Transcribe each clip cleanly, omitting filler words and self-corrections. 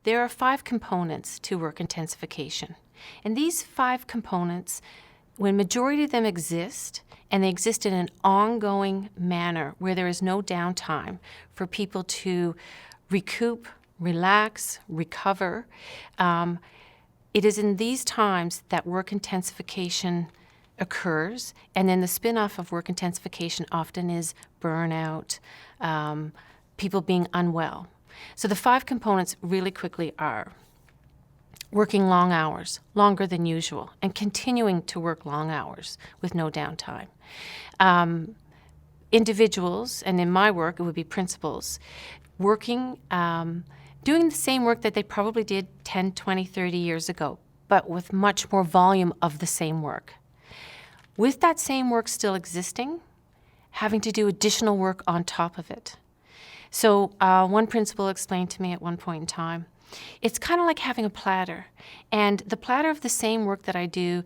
There are 5 components to work intensification. And these 5 components, when majority of them exist, and they exist in an ongoing manner where there is no downtime for people to recoup, relax, recover, it is in these times that work intensification occurs, and then the spin-off of work intensification often is burnout, people being unwell. So the 5 components really quickly are working long hours, longer than usual, and continuing to work long hours with no downtime. Individuals, and in my work it would be principals, working, doing the same work that they probably did 10, 20, 30 years ago, but with much more volume of the same work. With that same work still existing, having to do additional work on top of it. So one principal explained to me at one point in time, it's kind of like having a platter, and the platter of the same work that I do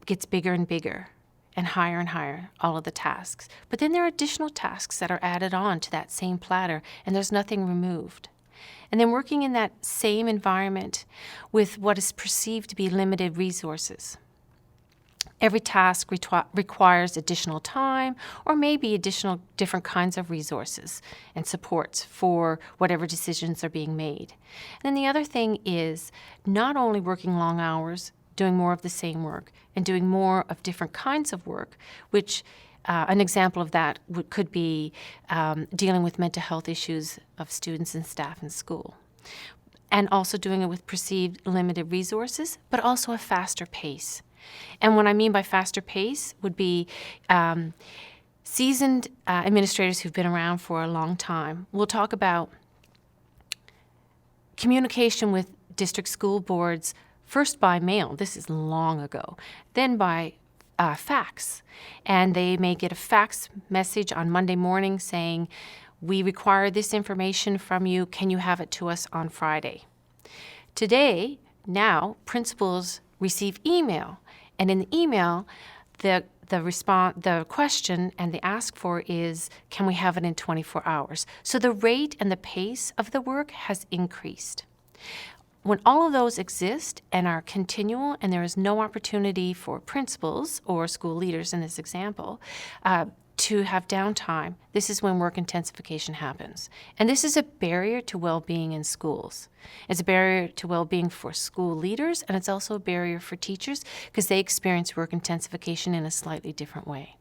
gets bigger and bigger and higher, all of the tasks. But then there are additional tasks that are added on to that same platter, and there's nothing removed. And then working in that same environment with what is perceived to be limited resources. Every task requires additional time or maybe additional different kinds of resources and supports for whatever decisions are being made. And then the other thing is not only working long hours, doing more of the same work, and doing more of different kinds of work, which an example of that could be dealing with mental health issues of students and staff in school. And also doing it with perceived limited resources, but also a faster pace. And what I mean by faster pace would be seasoned administrators who've been around for a long time. We'll talk about communication with district school boards, first by mail, this is long ago, then by fax. And they may get a fax message on Monday morning saying, we require this information from you, can you have it to us on Friday? Today, now, principals receive email, and in the email, the question and the ask for is, can we have it in 24 hours? So the rate and the pace of the work has increased. When all of those exist and are continual, and there is no opportunity for principals or school leaders in this example to have downtime, this is when work intensification happens. And this is a barrier to well-being in schools. It's a barrier to well-being for school leaders, and it's also a barrier for teachers because they experience work intensification in a slightly different way.